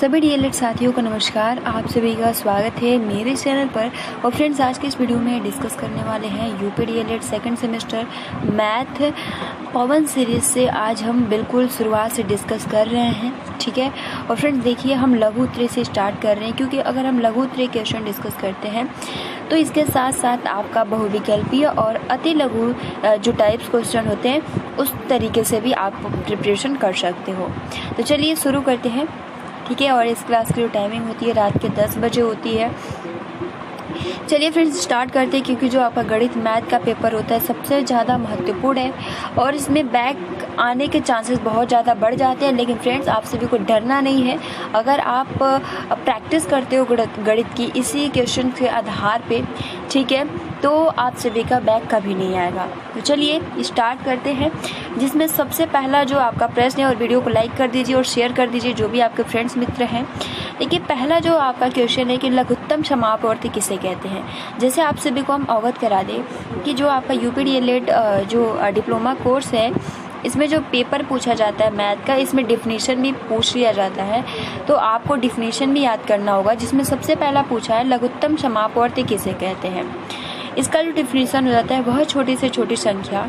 सभी डीएलएड साथियों को नमस्कार। आप सभी का स्वागत है मेरे चैनल पर। और फ्रेंड्स, आज के इस वीडियो में डिस्कस करने वाले हैं UP DElEd second semester math Pawan series से। आज हम बिल्कुल शुरुआत से डिस्कस कर रहे हैं, ठीक है। और फ्रेंड्स देखिए, हम लघु उत्तरीय से स्टार्ट कर रहे हैं, क्योंकि अगर हम लघु उत्तरीय क्वेश्चन डिस्कस करते हैं तो इसके साथ साथ आपका बहुविकल्पीय और अति लघु जो टाइप्स क्वेश्चन होते हैं उस तरीके से भी आप प्रिपरेशन कर सकते हो। तो चलिए शुरू करते हैं, ठीक है। और इस क्लास की जो टाइमिंग होती है रात के 10 बजे होती है। चलिए फ्रेंड्स स्टार्ट करते हैं, क्योंकि जो आपका गणित मैथ का पेपर होता है सबसे ज़्यादा महत्वपूर्ण है और इसमें बैक आने के चांसेस बहुत ज़्यादा बढ़ जाते हैं। लेकिन फ्रेंड्स, आप सभी को डरना नहीं है। अगर आप प्रैक्टिस करते हो गणित की इसी क्वेश्चन के आधार पे, ठीक है, तो आप सभी का बैक कभी नहीं आएगा। तो चलिए स्टार्ट करते हैं, जिसमें सबसे पहला जो आपका प्रश्न है, और वीडियो को लाइक कर दीजिए और शेयर कर दीजिए जो भी आपके फ्रेंड्स मित्र हैं। देखिए, पहला जो आपका क्वेश्चन है कि लघुत्तम समापवर्ती किसे कहते हैं। जैसे आप सभी को हम अवगत करा दें कि जो आपका यूपी डीएलएड जो डिप्लोमा कोर्स है, इसमें जो पेपर पूछा जाता है मैथ का, इसमें डिफिनीशन भी पूछ लिया जाता है। तो आपको डिफिनीशन भी याद करना होगा, जिसमें सबसे पहला पूछा है लघुत्तम समापवर्ती किसे कहते हैं। इसका जो डिफिनीशन हो जाता है वह छोटी से छोटी संख्या,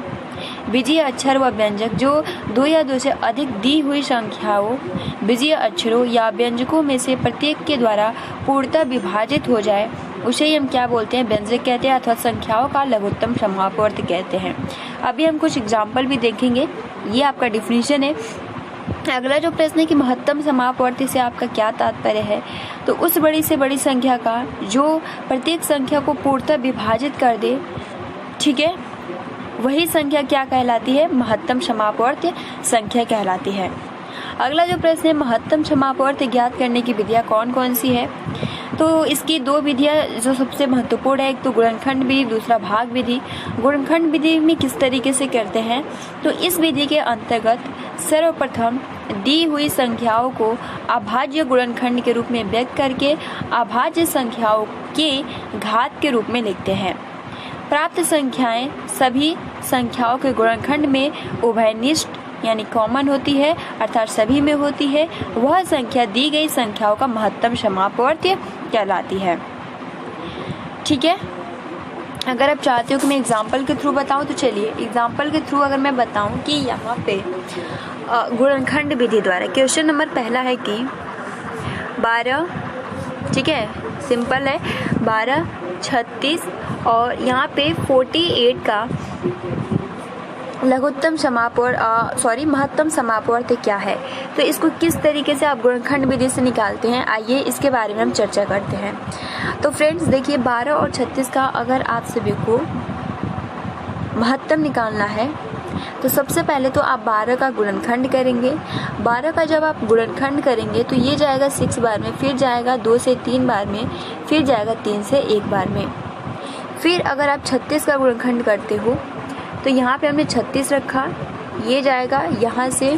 बीजीय अक्षर व व्यंजक जो दो या दो से अधिक दी हुई संख्याओं, बीजीय अक्षरों या व्यंजकों में से प्रत्येक के द्वारा पूर्णतः विभाजित हो जाए, उसे ही हम क्या बोलते हैं, व्यंजक कहते हैं, अथवा संख्याओं का लघुत्तम समापवर्ती कहते हैं। अभी हम कुछ एग्जाम्पल भी देखेंगे। ये आपका डिफिनीशन है। अगला जो प्रश्न है कि महत्तम समापवर्ती से आपका क्या तात्पर्य है। तो उस बड़ी से बड़ी संख्या का जो प्रत्येक संख्या को पूर्णतः विभाजित कर दे, ठीक है, वही संख्या क्या कहलाती है, महत्तम समापवर्ती संख्या कहलाती है। अगला जो प्रश्न है, महत्तम समापवर्ती ज्ञात करने की विधियाँ कौन कौन सी है। तो इसकी दो विधियाँ जो सबसे महत्वपूर्ण है, एक तो गुणनखंड विधि, दूसरा भाग विधि। गुणनखंड विधि में किस तरीके से करते हैं, तो इस विधि के अंतर्गत सर्वप्रथम दी हुई संख्याओं को अभाज्य गुणनखंड के रूप में व्यक्त करके अभाज्य संख्याओं के घात के रूप में लिखते हैं। प्राप्त संख्याएं सभी संख्याओं के गुणनखंड में उभयनिष्ठ यानी कॉमन होती है, अर्थात सभी में होती है। वह संख्या दी गई संख्याओं का महत्तम समापवर्ती कहलाती है, ठीक है। अगर आप चाहते हो कि मैं एग्जाम्पल के थ्रू बताऊं, तो चलिए एग्जाम्पल के थ्रू अगर मैं बताऊं कि यहाँ पे गुणनखंड विधि द्वारा क्वेश्चन नंबर पहला है कि 12, ठीक है, सिंपल है, 12, 36 और यहाँ पे 48 का लघुत्तम महत्तम समापवर्ती क्या है। तो इसको किस तरीके से आप गुणनखंड विधि से निकालते हैं, आइए इसके बारे में हम चर्चा करते हैं। तो फ्रेंड्स देखिए, 12 और 36 का अगर आप सभी को महत्तम निकालना है तो सबसे पहले तो आप 12 का गुणनखंड करेंगे। 12 का जब आप गुणनखंड करेंगे तो ये जाएगा 6 बार में, फिर जाएगा 2 से 3 बार में, फिर जाएगा 3 से 1 बार में। फिर अगर आप 36 का गुणनखंड करते हो तो यहाँ पे हमने 36 रखा, ये जाएगा यहाँ से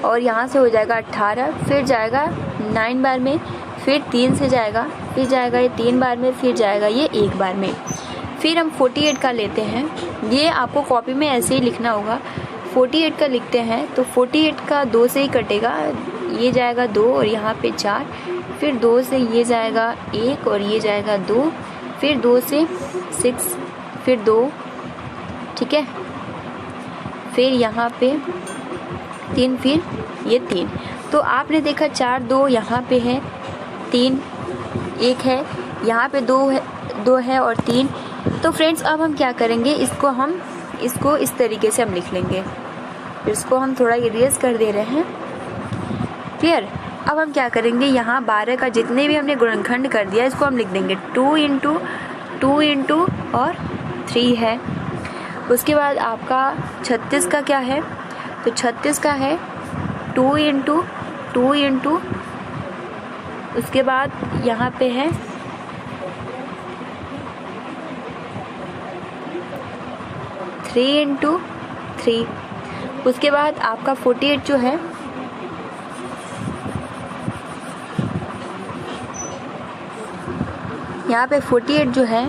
और यहाँ से हो जाएगा 18, फिर जाएगा 9 बार में, फिर 3 से जाएगा, फिर जाएगा ये 3 बार में, फिर जाएगा ये 1 बार में। फिर हम 48 का लेते हैं। ये आपको कॉपी में ऐसे ही लिखना होगा। 48 का लिखते हैं तो 48 का 2 से ही कटेगा, ये जाएगा 2 और यहाँ पे 4, फिर 2 से ये जाएगा 1 और ये जाएगा 2, फिर 2 से 6, फिर 2, ठीक है, फिर यहाँ पे 3, फिर ये 3। तो आपने देखा 4, 2 यहाँ पे है, 3, 1 है, यहाँ पे 2 है और 3। तो फ्रेंड्स अब हम क्या करेंगे, इसको इस तरीके से हम लिख लेंगे। इसको हम थोड़ा इरेज कर दे रहे हैं। फिर अब हम क्या करेंगे, यहाँ 12 का जितने भी हमने गुणनखंड कर दिया इसको हम लिख देंगे 2 इंटू 2 इंटू और 3 है। उसके बाद आपका 36 का क्या है, तो 36 का है 2 इंटू 2 इंटू, उसके बाद यहाँ पे है 3 इंटू 3। उसके बाद आपका 48 जो है यहाँ पे 48 जो है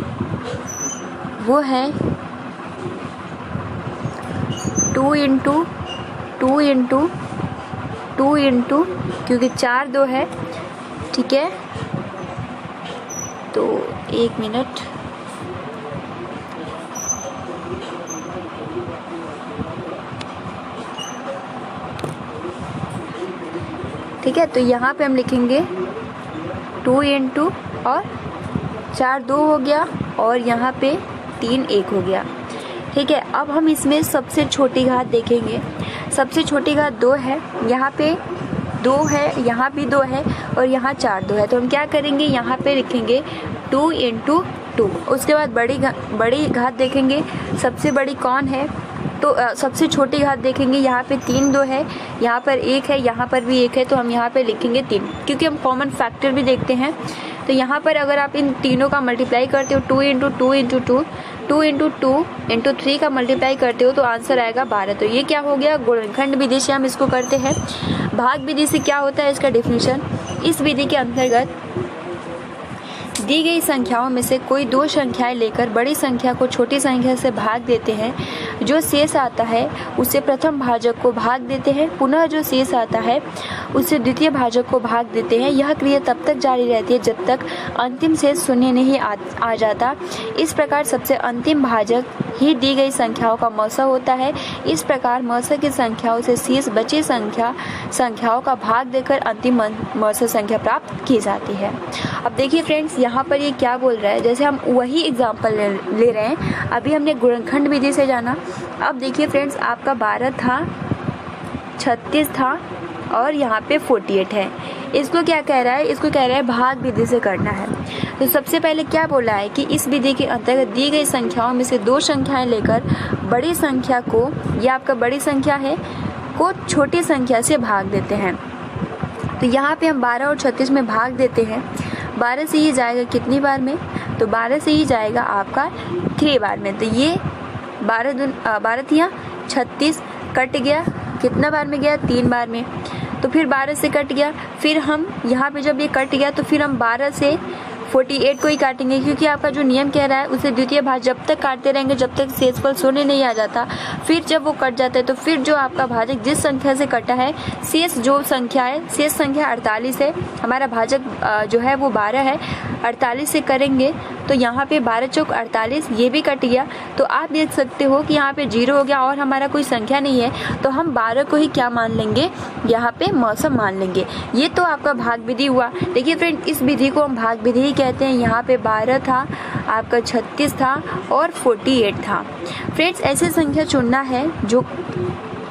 वो है 2 इंटू 2 इंटू, क्योंकि 4 2 है, ठीक है, तो 1 मिनट, ठीक है। तो यहाँ पे हम लिखेंगे 2 इंटू और 4 2 हो गया और यहाँ पे 3 1 हो गया, ठीक है। अब हम इसमें सबसे छोटी घात देखेंगे। सबसे छोटी घात 2 है, यहाँ पे 2 है, यहाँ भी 2 है और यहाँ 4 2 है। तो हम क्या करेंगे, यहाँ पे लिखेंगे 2 इंटू 2। उसके बाद बड़ी घात देखेंगे। सबसे बड़ी कौन है, तो सबसे छोटी घात देखेंगे। यहाँ पे 3 2 है, यहाँ पर 1 है, यहाँ पर भी 1 है, तो हम यहाँ पे लिखेंगे 3, क्योंकि हम कॉमन फैक्टर भी देखते हैं। तो यहाँ पर अगर आप इन तीनों का मल्टीप्लाई करते हो, 2 इंटू 2 इंटू 2, 2 इंटू 2 इंटू 3 का मल्टीप्लाई करते हो तो आंसर आएगा 12। तो ये क्या हो गया, गुणनखंड विधि से हम इसको करते हैं। भाग विधि से क्या होता है इसका डेफिनेशन, इस विधि के अंतर्गत दी गई संख्याओं में से कोई 2 संख्याएं लेकर बड़ी संख्या को छोटी संख्या से भाग देते हैं। जो शेष आता है उसे प्रथम भाजक को भाग देते हैं, पुनः जो शेष आता है उसे द्वितीय भाजक को भाग देते हैं। यह क्रिया तब तक जारी रहती है जब तक अंतिम शेष शून्य नहीं आ जाता। इस प्रकार सबसे अंतिम भाजक ही दी गई संख्याओं का मौसा होता है। इस प्रकार मौसा की संख्याओं से शेष बची संख्याओं का भाग देकर अंतिम मौसा संख्या प्राप्त की जाती है। अब देखिए फ्रेंड्स, यहाँ पर ये क्या बोल रहा है, जैसे हम वही एग्जाम्पल ले रहे हैं। अभी हमने गुणनखंड विधि से जाना। अब देखिए फ्रेंड्स, आपका 12 था, 36 था और यहाँ पे 48 है। इसको क्या कह रहा है, इसको कह रहा है भाग विधि से करना है। तो सबसे पहले क्या बोला है कि इस विधि के अंतर्गत दी गई संख्याओं में से 2 संख्याएं लेकर बड़ी संख्या को, ये आपका बड़ी संख्या है, को छोटी संख्या से भाग देते हैं। तो यहाँ पे हम 12 और 36 में भाग देते हैं। 12 से ये जाएगा कितनी बार में, तो 12 से ही जाएगा आपका 3 बार में। तो ये 12 थिया 36 कट गया, कितना बार में गया, 3 बार में। तो फिर 12 से कट गया, फिर हम यहाँ पे जब ये कट गया तो फिर हम 12 से 48 को ही काटेंगे, क्योंकि आपका जो नियम कह रहा है उसे द्वितीय भाग जब तक काटते रहेंगे जब तक शेषफल शून्य नहीं आ जाता। फिर जब वो कट जाता है तो फिर जो आपका भाजक जिस संख्या से कटा है, शेष जो संख्या है, शेष संख्या 48 है, हमारा भाजक जो है वो 12 है, 48 से करेंगे तो यहाँ पे 12 चौक 48, ये भी कट गया। तो आप देख सकते हो कि यहाँ पे 0 हो गया और हमारा कोई संख्या नहीं है, तो हम 12 को ही क्या मान लेंगे, यहाँ पे मौसम मान लेंगे। ये तो आपका भाग विधि हुआ। देखिए फ्रेंड, इस विधि को हम भाग विधि ही कहते हैं। यहाँ पे 12 था, आपका 36 था और 48 था। फ्रेंड्स, ऐसे संख्या चुनना है जो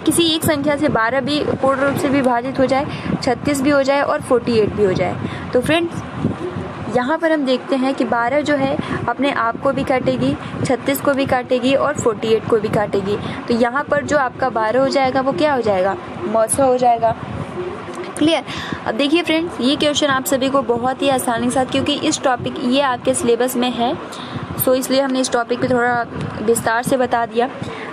किसी एक संख्या से 12 भी पूर्ण रूप से विभाजित हो जाए, 36 भी हो जाए और 48 भी हो जाए। तो फ्रेंड्स, यहाँ पर हम देखते हैं कि 12 जो है अपने आप को भी काटेगी, 36 को भी काटेगी और 48 को भी काटेगी। तो यहाँ पर जो आपका 12 हो जाएगा वो क्या हो जाएगा, मौसा हो जाएगा। क्लियर। अब देखिए फ्रेंड्स, ये क्वेश्चन आप सभी को बहुत ही आसानी के साथ, क्योंकि इस टॉपिक ये आपके सिलेबस में है, सो इसलिए हमने इस टॉपिक पे थोड़ा विस्तार से बता दिया।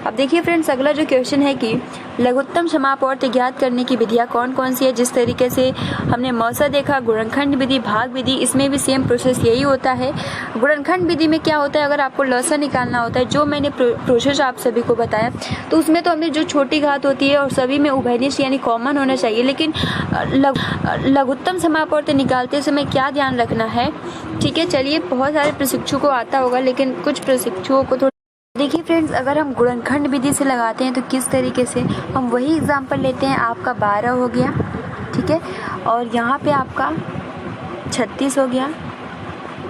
अब देखिए फ्रेंड्स, अगला जो क्वेश्चन है कि लघुत्तम समापवर्त ज्ञात करने की विधियाँ कौन कौन सी है। जिस तरीके से हमने मौसा देखा, गुणनखंड विधि, भाग विधि, इसमें भी सेम प्रोसेस यही होता है। गुणनखंड विधि में क्या होता है, अगर आपको लसा निकालना होता है, जो मैंने प्रोसेस आप सभी को बताया, तो उसमें तो हमने जो छोटी घात होती है और सभी में उभयनिष्ठ यानी कॉमन होना चाहिए, लेकिन लघुत्तम समापवर्त निकालते समय क्या ध्यान रखना है। ठीक है, चलिए, बहुत सारे प्रशिक्षु को आता होगा लेकिन कुछ प्रशिक्षुओं को थोड़ा देखिए फ्रेंड्स, अगर हम गुणनखंड विधि से लगाते हैं तो किस तरीके से, हम वही एग्जाम्पल लेते हैं। आपका 12 हो गया, ठीक है, और यहाँ पे आपका 36 हो गया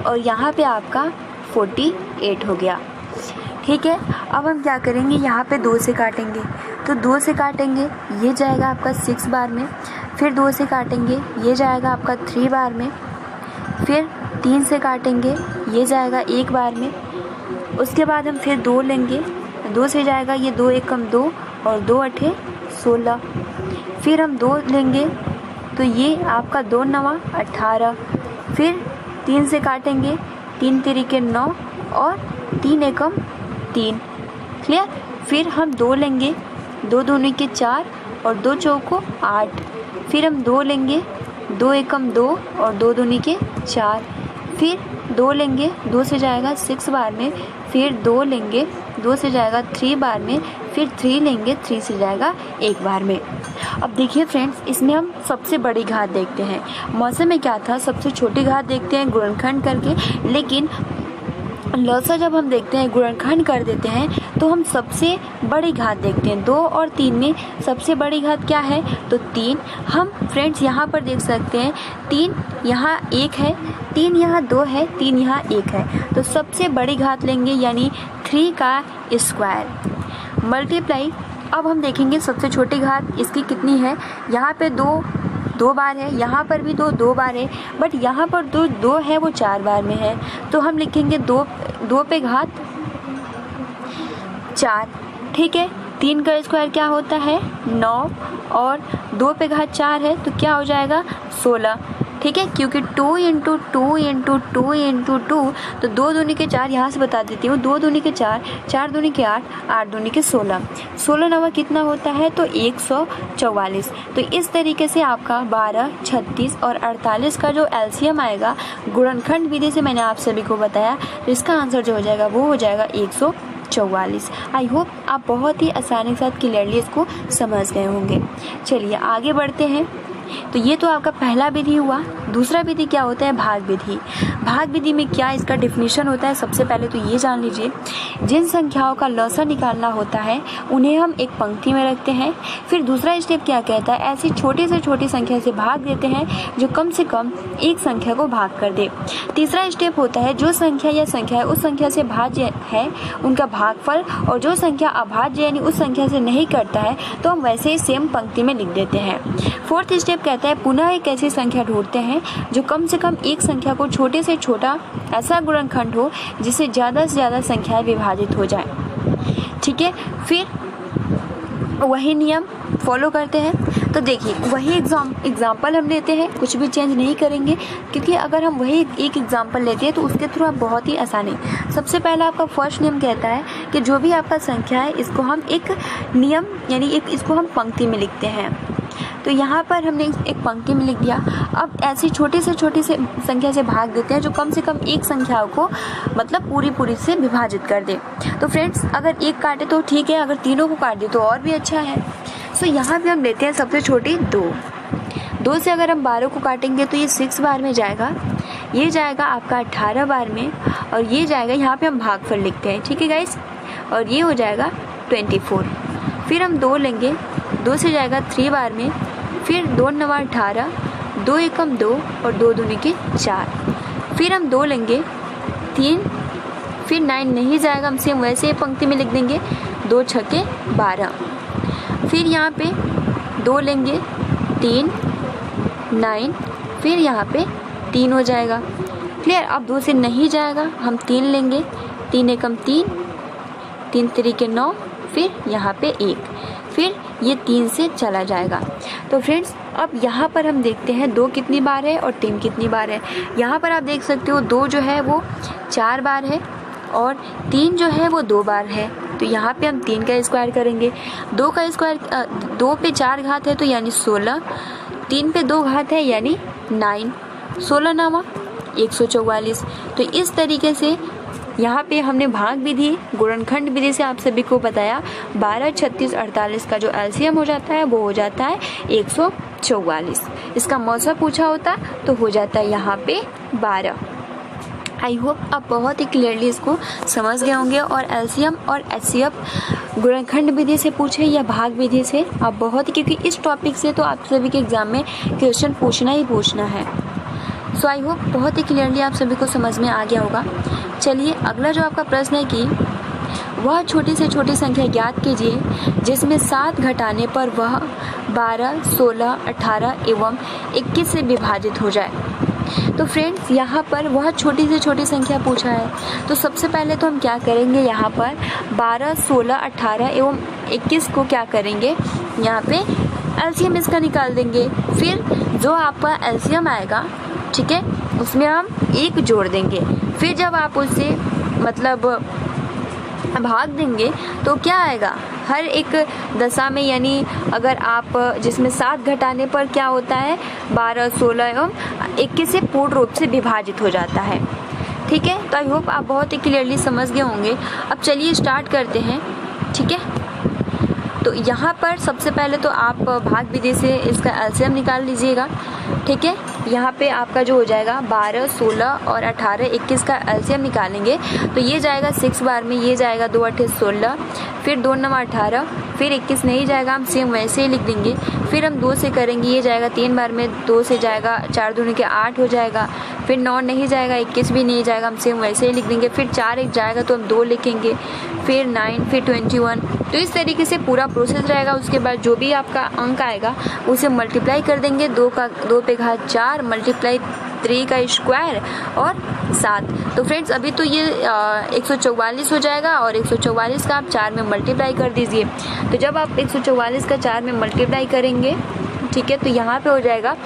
और यहाँ पे आपका 48 हो गया, ठीक है। अब हम क्या करेंगे, यहाँ पे 2 से काटेंगे, तो 2 से काटेंगे, ये जाएगा आपका 6 बार में, फिर 2 से काटेंगे, ये जाएगा आपका 3 बार में, फिर 3 से काटेंगे, ये जाएगा 1 बार में। उसके बाद हम फिर 2 लेंगे, 2 से जाएगा ये 2 एकम 2 और 2 अठे 16। फिर हम 2 लेंगे तो ये आपका 2 नवा 18। फिर 3 से काटेंगे, 3 तिरिके 9 और 3 एकम 3। क्लियर। फिर हम 2 लेंगे, 2 दूनी के 4 और 2 चौको 8। फिर हम 2 लेंगे, 2 एकम 2 और 2 दूनी के 4। फिर 2 लेंगे, 2 से जाएगा 6 बार में, फिर 2 लेंगे, 2 से जाएगा 3 बार में, फिर 3 लेंगे, 3 से जाएगा एक बार में। अब देखिए फ्रेंड्स, इसमें हम सबसे बड़ी घात देखते हैं। मौसम में क्या था, सबसे छोटी घात देखते हैं गुणनखंड करके, लेकिन लसा जब हम देखते हैं गुणनखंड कर देते हैं तो हम सबसे बड़ी घात देखते हैं। 2 और 3 में सबसे बड़ी घात क्या है, तो 3। हम फ्रेंड्स यहाँ पर देख सकते हैं 3 यहाँ 1 है, 3 यहाँ 2 है, 3 यहाँ 1 है, तो सबसे बड़ी घात लेंगे यानी 3 का स्क्वायर मल्टीप्लाई। अब हम देखेंगे सबसे छोटी घात इसकी कितनी है। यहाँ पे 2 बार है, यहाँ पर भी 2 बार है, बट यहाँ पर 2 है वो 4 बार में है, तो हम लिखेंगे 2 पे घात 4। ठीक है, 3 का स्क्वायर क्या होता है 9, और 2 पे घात 4 है तो क्या हो जाएगा 16। ठीक है, क्योंकि 2 × 2 × 2 × 2, तो 2 दूनी के 4 यहाँ से बता देती हूँ। 2 दूनी के 4, 4 दूनी के 8, 8 दूनी के 16, 16 नवा कितना होता है तो 144। तो इस तरीके से आपका 12, 36 और 48 का जो एलसीएम आएगा गुणनखंड विधि से मैंने आप सभी को बताया, तो इसका आंसर जो हो जाएगा वो हो जाएगा 144। आई होप आप बहुत ही आसानी के साथ क्लियरली इसको समझ गए होंगे। चलिए आगे बढ़ते हैं। तो ये तो आपका पहला विधि हुआ। दूसरा विधि क्या होता है, भाग विधि। भाग विधि में क्या इसका डिफिनीशन होता है, सबसे पहले तो ये जान लीजिए। जिन संख्याओं का लसा निकालना होता है उन्हें हम एक पंक्ति में रखते हैं। फिर दूसरा स्टेप क्या कहता है, ऐसी छोटी से छोटी संख्या से भाग देते हैं जो कम से कम एक संख्या को भाग कर दे। तीसरा स्टेप होता है जो संख्या या संख्या उस संख्या से भाज्य है उनका भागफल, और जो संख्या अभाज्य यानी उस संख्या से नहीं करता है तो हम वैसे ही सेम पंक्ति में लिख देते हैं। फोर्थ स्टेप कहता है पुनः एक ऐसी संख्या ढूंढते हैं जो कम से कम एक संख्या को छोटे से छोटा ऐसा गुणनखंड हो जिससे ज़्यादा से ज़्यादा संख्याएं विभाजित हो जाए। ठीक है, फिर वही नियम फॉलो करते हैं। तो देखिए वही एग्जाम्पल हम लेते हैं, कुछ भी चेंज नहीं करेंगे, क्योंकि अगर हम वही एक एग्जाम्पल लेते हैं तो उसके थ्रू आप बहुत ही आसानी। सबसे पहला आपका फर्स्ट नियम कहता है कि जो भी आपका संख्या है इसको हम एक नियम यानी इसको हम पंक्ति में लिखते हैं। तो यहाँ पर हमने एक पंक्ति में लिख दिया। अब ऐसी छोटी से संख्या से भाग देते हैं जो कम से कम एक संख्या को मतलब पूरी से विभाजित कर दे। तो फ्रेंड्स अगर एक काटे तो ठीक है, अगर तीनों को काट दे तो और भी अच्छा है। सो यहाँ पे हम लेते हैं सबसे छोटी 2 से अगर हम 12 को काटेंगे तो ये 6 बार में जाएगा, ये जाएगा आपका 18 बार में, और ये जाएगा यहाँ पे हम भागफल लिखते हैं। ठीक है गाइस, और ये हो जाएगा 24। फिर हम 2 लेंगे, 2 से जाएगा 3 बार में, फिर 2 9 18, 2 1 2 और 2 दूनी के 4। फिर हम 2 लेंगे 3, फिर 9 नहीं जाएगा, हम सेम वैसे ही पंक्ति में लिख देंगे 2 6 12। फिर यहाँ पे 2 लेंगे 3 9, फिर यहाँ पे 3 हो जाएगा। क्लियर, अब 2 से नहीं जाएगा, हम 3 लेंगे, 3 1 3, 3 3 9, फिर यहाँ पे 1, फिर ये 3 से चला जाएगा। तो फ्रेंड्स अब यहाँ पर हम देखते हैं 2 कितनी बार है और 3 कितनी बार है। यहाँ पर आप देख सकते हो 2 जो है वो 4 बार है और 3 जो है वो 2 बार है। तो यहाँ पे हम 3 का स्क्वायर करेंगे। 2 का स्क्वायर 2 पे 4 घात है तो यानी 16, 3 पे 2 घात है यानी 9, 16 9 144। तो इस तरीके से यहाँ पे हमने भाग विधि गुणनखंड विधि से आप सभी को बताया 12 36 48 का जो एलसीएम हो जाता है वो हो जाता है 144। इसका मौसा पूछा होता तो हो जाता है यहाँ पे 12। आई होप आप बहुत ही क्लियरली इसको समझ गए होंगे। और एलसीएम और एचसीएफ गुणनखंड विधि से पूछे या भाग विधि से आप बहुत ही, क्योंकि इस टॉपिक से तो आप सभी के एग्जाम में क्वेश्चन पूछना ही पूछना है। सो आई होप बहुत ही क्लियरली आप सभी को समझ में आ गया होगा। चलिए अगला जो आपका प्रश्न है कि वह छोटी से छोटी संख्या ज्ञात कीजिए जिसमें 7 घटाने पर वह 12, 16, 18 एवं 21 से विभाजित हो जाए। तो फ्रेंड्स यहाँ पर वह छोटी से छोटी संख्या पूछा है, तो सबसे पहले तो हम क्या करेंगे, यहाँ पर 12, 16, 18 एवं 21 को क्या करेंगे, यहाँ पे एलसीएम इसका निकाल देंगे। फिर जो आपका एलसीएम आएगा, ठीक है, उसमें हम 1 जोड़ देंगे। फिर जब आप उससे मतलब भाग देंगे तो क्या आएगा, हर एक दशा में, यानी अगर आप जिसमें 7 घटाने पर क्या होता है 12, 16 एवं 21 से पूर्ण रूप से विभाजित हो जाता है। ठीक है, तो आई होप आप बहुत ही क्लियरली समझ गए होंगे। अब चलिए स्टार्ट करते हैं। ठीक है, तो यहाँ पर सबसे पहले तो आप भाग विधि से इसका एलसीएम निकाल लीजिएगा। ठीक है, यहाँ पे आपका जो हो जाएगा 12, 16 और 18, 21 का एलसीएम निकालेंगे तो ये जाएगा 6 बार में, ये जाएगा 2 8 16, फिर 2 9 18, फिर 21 नहीं जाएगा, हम सेम वैसे ही लिख देंगे। फिर हम 2 से करेंगे, ये जाएगा 3 बार में, 2 से जाएगा 4 दूनी के 8 हो जाएगा, फिर 9 नहीं जाएगा, 21 भी नहीं जाएगा, हम सेम वैसे ही लिख देंगे। फिर 4 1 जाएगा तो हम 2 लिखेंगे, फिर 9, फिर 21। तो इस तरीके से पूरा प्रोसेस रहेगा। उसके बाद जो भी आपका अंक आएगा उसे मल्टीप्लाई कर देंगे, 2 पे घात 4 मल्टीप्लाई 3 का स्क्वायर और 7। तो फ्रेंड्स अभी तो ये 144 हो जाएगा और 144 का आप 4 में मल्टीप्लाई कर दीजिए। तो जब आप 144 का 4 में मल्टीप्लाई करेंगे, ठीक है, तो यहाँ पे हो जाएगा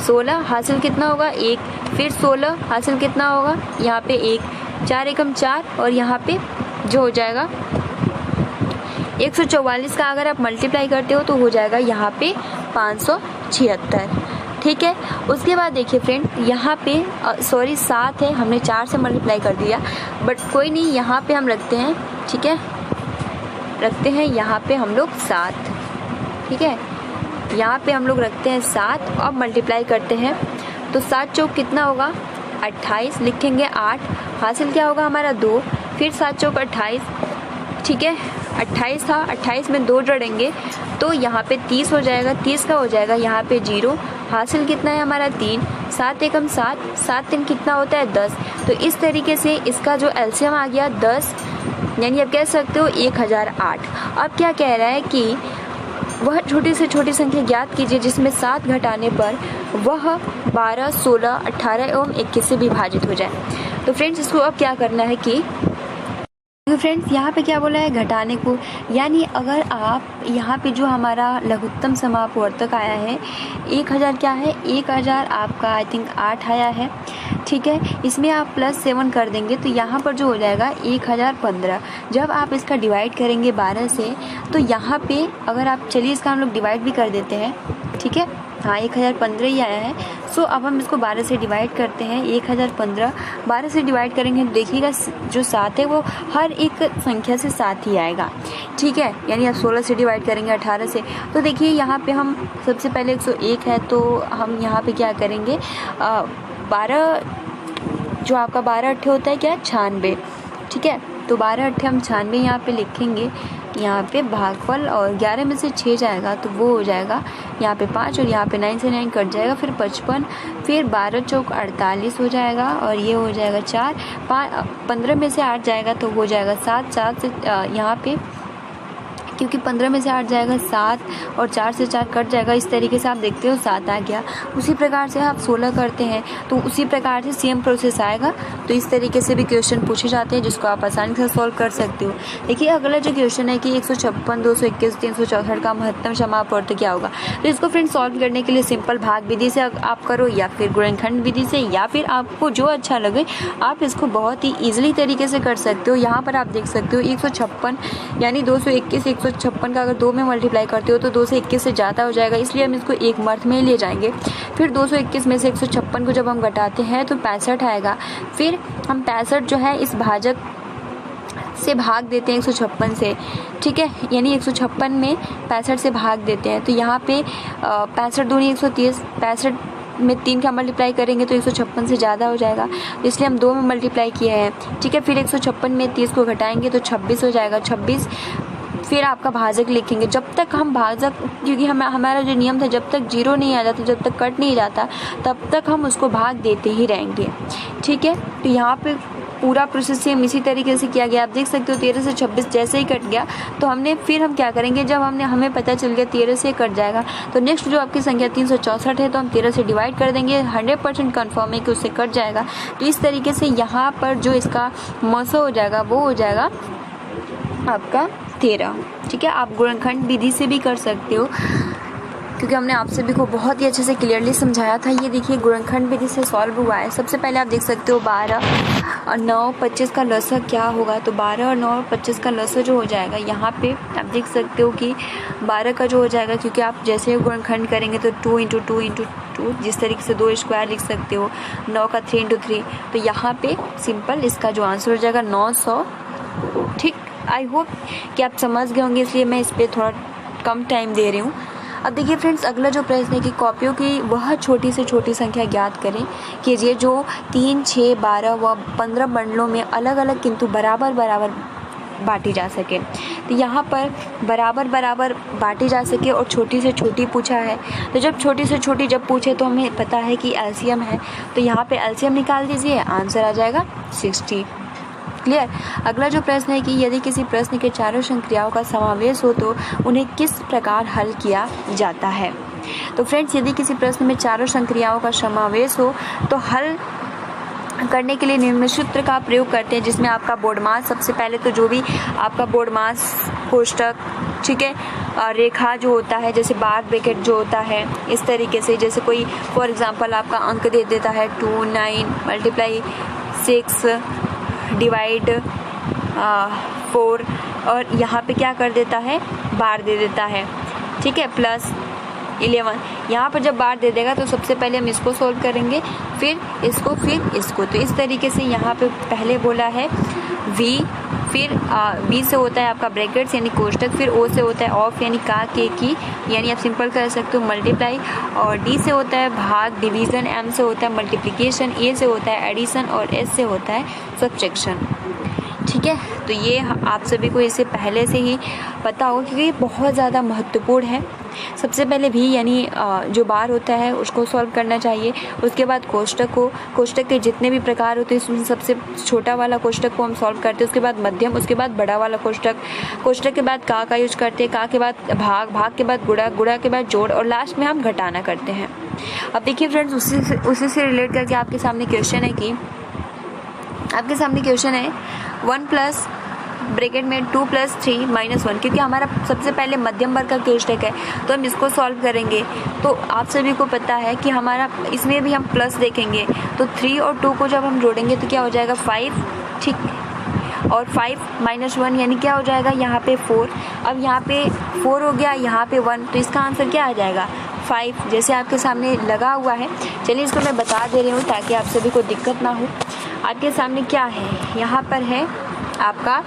16, हासिल कितना होगा 1, फिर 16 हासिल कितना होगा यहाँ पे 1, 4 एकम 4 और यहाँ पे जो हो जाएगा 144 का अगर आप मल्टीप्लाई करते हो तो हो जाएगा यहाँ पे 576। ठीक है, उसके बाद देखिए फ्रेंड यहाँ पे सॉरी 7 है, हमने 4 से मल्टीप्लाई कर दिया, बट कोई नहीं, यहाँ पे हम रखते हैं। ठीक है, रखते हैं यहाँ पे हम लोग 7। ठीक है, यहाँ पे हम लोग रखते हैं 7 और मल्टीप्लाई करते हैं तो 7 चौक कितना होगा 28, लिखेंगे 8, हासिल क्या होगा हमारा 2, फिर 7 चौक 28। ठीक है, 28 था, 28 में 2 जोड़ेंगे तो यहाँ पे 30 हो जाएगा, 30 का हो जाएगा यहाँ पे 0, हासिल कितना है हमारा 3, 7 एकम 7, 7 3 कितना होता है 10। तो इस तरीके से इसका जो एलसीएम आ गया 10, यानी आप कह सकते हो 1008। अब क्या कह रहा है कि वह छोटी से छोटी संख्या ज्ञात कीजिए जिसमें 7 घटाने पर वह 12, 16, 18 एवं 21 से विभाजित हो जाए। तो फ्रेंड्स इसको अब क्या करना है कि फ्रेंड्स यहाँ पे क्या बोला है घटाने को, यानी अगर आप यहाँ पे जो हमारा लघुत्तम समापवर्तक आया है 1000 क्या है 1000 आपका आई थिंक 8 आया है। ठीक है, इसमें आप +7 कर देंगे तो यहाँ पर जो हो जाएगा 1015। जब आप इसका डिवाइड करेंगे 12 से तो यहाँ पे अगर आप चलिए इसका हम लोग डिवाइड भी कर देते हैं। ठीक है, हाँ 1015 ही आया है। सो अब हम इसको 12 से डिवाइड करते हैं। 1015 12 से डिवाइड करेंगे तो देखिएगा जो 7 है वो हर एक संख्या से 7 ही आएगा। ठीक है, यानी आप 16 से डिवाइड करेंगे 18 से तो देखिए यहाँ पे हम सबसे पहले 101 है तो हम यहाँ पे क्या करेंगे 12 जो आपका 12 अट्ठे होता है क्या 96। ठीक है, तो 12 अट्ठे हम 96 यहाँ पे लिखेंगे, यहाँ पे भागफल और 11 में से 6 जाएगा तो वो हो जाएगा यहाँ पे 5 और यहाँ पे 9 से 9 कट जाएगा, फिर 55, फिर 12 चौक 48 हो जाएगा और ये हो जाएगा 4, 15 में से 8 जाएगा तो हो जाएगा 7, 7 से यहाँ पे क्योंकि 15 में से 8 जाएगा 7 और 4 से 4 कट जाएगा। इस तरीके से आप देखते हो 7 आ गया। उसी प्रकार से आप 16 करते हैं तो उसी प्रकार से सेम प्रोसेस आएगा। तो इस तरीके से भी क्वेश्चन पूछे जाते हैं जिसको आप आसानी से सॉल्व कर सकते हो। देखिए अगला जो क्वेश्चन है कि 156, 221, 364 का महत्तम समापवर्त क्या होगा। तो इसको फ्रेंड सॉल्व करने के लिए सिंपल भाग विधि से आप करो या फिर गुणनखंड विधि से या फिर आपको जो अच्छा लगे आप इसको बहुत ही ईजिली तरीके से कर सकते हो। यहाँ पर आप देख सकते हो 156 यानी 221 156 का अगर 2 में मल्टीप्लाई करते हो तो 2 से 21 से ज़्यादा हो जाएगा, इसलिए हम इसको एक मर्थ में ले जाएंगे। फिर 221 में से 156 को जब हम घटाते हैं तो 65 आएगा। फिर हम 65 जो है इस भाजक से भाग देते हैं 156 से। ठीक है, यानी 156 में 65 से भाग देते हैं तो यहाँ पे 65 दूनी 130, 65 में 3 का मल्टीप्लाई करेंगे तो 156 से ज़्यादा हो जाएगा, इसलिए हम 2 में मल्टीप्लाई किए हैं। ठीक है, फिर 156 में 30 को घटाएंगे तो 26 हो जाएगा, 26। फिर आपका भाजक लिखेंगे, जब तक हम भाजक, क्योंकि हमारा जो नियम था जब तक 0 नहीं आ जाता, जब तक कट नहीं जाता तब तक हम उसको भाग देते ही रहेंगे। ठीक है, तो यहाँ पे पूरा प्रोसेस सेम इसी तरीके से किया गया। आप देख सकते हो 13 से 26 जैसे ही कट गया तो फिर हम क्या करेंगे, जब हमें पता चल गया 13 से कट जाएगा तो नेक्स्ट जो आपकी संख्या 364 है तो हम 13 से डिवाइड कर देंगे। 100% कन्फर्म है कि उससे कट जाएगा। तो इस तरीके से यहाँ पर जो इसका मसो हो जाएगा वो हो जाएगा आपका 13। ठीक है, आप गुणनखंड विधि से भी कर सकते हो क्योंकि हमने आप सभी को बहुत ही अच्छे से क्लियरली समझाया था। ये देखिए गुणनखंड विधि से सॉल्व हुआ है। सबसे पहले आप देख सकते हो 12 और 9 25 का लसा क्या होगा, तो 12 और 9 और 25 का लसा जो हो जाएगा यहाँ पे आप देख सकते हो कि 12 का जो हो जाएगा, क्योंकि आप जैसे ही गुणनखंड करेंगे तो 2 × 2 × 2 जिस तरीके से 2 स्क्वायर लिख सकते हो। 9 का 3 × 3 तो यहाँ पे सिंपल इसका जो आंसर हो जाएगा 900। ठीक, आई होप कि आप समझ गए होंगे, इसलिए मैं इस पर थोड़ा कम टाइम दे रही हूँ। अब देखिए फ्रेंड्स, अगला जो प्रश्न है कि कॉपियों की वह छोटी से छोटी संख्या ज्ञात करें कीजिए जो 3, 6, 12 व 15 बंडलों में अलग अलग किंतु बराबर बराबर बांटी जा सके। तो यहाँ पर बराबर बराबर बांटी जा सके और छोटी से छोटी पूछा है। तो जब छोटी से छोटी जब पूछे तो हमें पता है कि एलसीएम है, तो यहाँ पे एलसीएम निकाल दीजिए, आंसर आ जाएगा 60। क्लियर। अगला जो प्रश्न है कि यदि किसी प्रश्न के चारों संक्रियाओं का समावेश हो तो उन्हें किस प्रकार हल किया जाता है। तो फ्रेंड्स, यदि किसी प्रश्न में चारों संक्रियाओं का समावेश हो तो हल करने के लिए निम्न सूत्र का प्रयोग करते हैं, जिसमें आपका बोर्ड मास, सबसे पहले तो जो भी आपका बोर्ड मास कोष्टक, ठीक है, रेखा जो होता है, जैसे बार ब्रैकेट जो होता है, इस तरीके से, जैसे कोई फॉर एग्जांपल आपका अंक दे देता है 2, 9 मल्टीप्लाई 6 डिवाइड 4 और यहाँ पे क्या कर देता है, बार दे देता है, ठीक है, प्लस 11। यहाँ पर जब बार दे देगा तो सबसे पहले हम इसको सॉल्व करेंगे, फिर इसको, फिर इसको। तो इस तरीके से यहाँ पे पहले बोला है v, फिर b से होता है आपका ब्रैकेट्स यानी कोष्टक, फिर o से होता है ऑफ यानी का, के की यानी आप सिंपल कर सकते हो मल्टीप्लाई, और d से होता है भाग डिवीज़न, m से होता है मल्टीप्लिकेशन, a से होता है एडिशन और s से होता है सब्ट्रैक्शन। ठीक है, तो ये आप सभी को इसे पहले से ही पता हो क्योंकि ये बहुत ज़्यादा महत्वपूर्ण है। सबसे पहले भी यानी जो बार होता है उसको सॉल्व करना चाहिए, उसके बाद कोष्टक को, कोष्टक के जितने भी प्रकार होते हैं उसमें सबसे छोटा वाला कोष्टक को हम सॉल्व करते हैं, उसके बाद मध्यम, उसके बाद बड़ा वाला कोष्टक, कोष्टक के बाद का यूज करते हैं, का के बाद भाग, भाग के बाद गुणा, गुणा के बाद जोड़ और लास्ट में हम घटाना करते हैं। अब देखिए फ्रेंड्स, उसी से रिलेट करके आपके सामने क्वेश्चन है कि आपके सामने क्वेश्चन है 1 प्लस ब्रैकेट में 2 + 3 - 1, क्योंकि हमारा सबसे पहले मध्यम वर्ग का कोष्टक है तो हम इसको सॉल्व करेंगे। तो आप सभी को पता है कि हमारा इसमें भी हम प्लस देखेंगे, तो 3 और 2 को जब हम जोड़ेंगे तो क्या हो जाएगा 5, ठीक, और 5 - 1 यानी क्या हो जाएगा यहाँ पे 4। अब यहाँ पे 4 हो गया, यहाँ पे 1, तो इसका आंसर क्या आ जाएगा 5, जैसे आपके सामने लगा हुआ है। चलिए इसको मैं बता दे रही हूँ ताकि आप सभी को दिक्कत ना हो। आपके सामने क्या है, यहाँ पर है आपका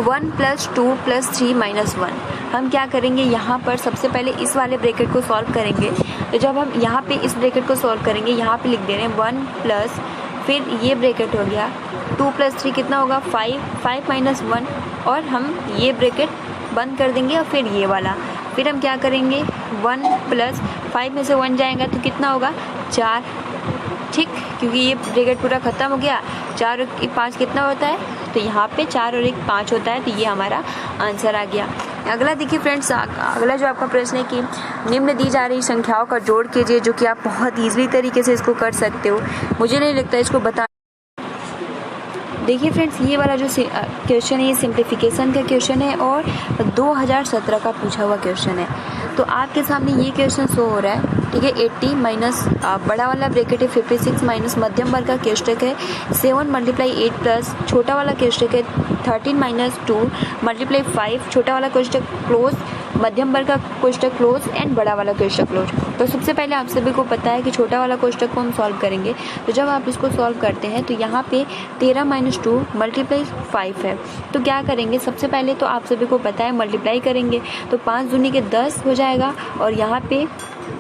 1 + 2 + 3 - 1। हम क्या करेंगे, यहाँ पर सबसे पहले इस वाले ब्रैकेट को सॉल्व करेंगे। तो जब हम यहाँ पे इस ब्रैकेट को सॉल्व करेंगे, यहाँ पे लिख दे रहे हैं 1 प्लस, फिर ये ब्रैकेट हो गया 2 + 3 कितना होगा 5, 5 - 1, और हम ये ब्रैकेट बंद कर देंगे और फिर ये वाला, फिर हम क्या करेंगे 1 + 5 में से 1 जाएगा तो कितना होगा 4, ठीक, क्योंकि ये ब्रैकेट पूरा ख़त्म हो गया। 4 और 5 कितना होता है, तो यहाँ पे 4 और 1 5 होता है, तो ये हमारा आंसर आ गया। अगला देखिए फ्रेंड्स, अगला जो आपका प्रश्न है कि निम्न दी जा रही संख्याओं का जोड़ कीजिए, जो कि आप बहुत ईजिली तरीके से इसको कर सकते हो। मुझे नहीं लगता इसको बता। देखिए फ्रेंड्स, ये वाला जो क्वेश्चन है ये सिंप्लीफिकेशन का क्वेश्चन है और 2017 का पूछा हुआ क्वेश्चन है। तो आपके सामने ये क्वेश्चन शो हो रहा है, ठीक है, 80 माइनस बड़ा वाला ब्रैकेट है 56 माइनस मध्यम वर्ग का कोष्टक है 7 × 8 प्लस छोटा वाला कोष्टक है 13 - 2 × 5, छोटा वाला कोष्टक क्लोज, मध्यम वर्ग का कोष्टक क्लोज एंड बड़ा वाला कोष्टक क्लोज। तो सबसे पहले आप सभी को पता है कि छोटा वाला कोष्टक को हम सॉल्व करेंगे। तो जब आप इसको सॉल्व करते हैं तो यहाँ पे 13 - 2 × 5 है, तो क्या करेंगे, सबसे पहले तो आप सभी को पता है मल्टीप्लाई करेंगे, तो 5 दूनी के 10 हो जाएगा और यहाँ पे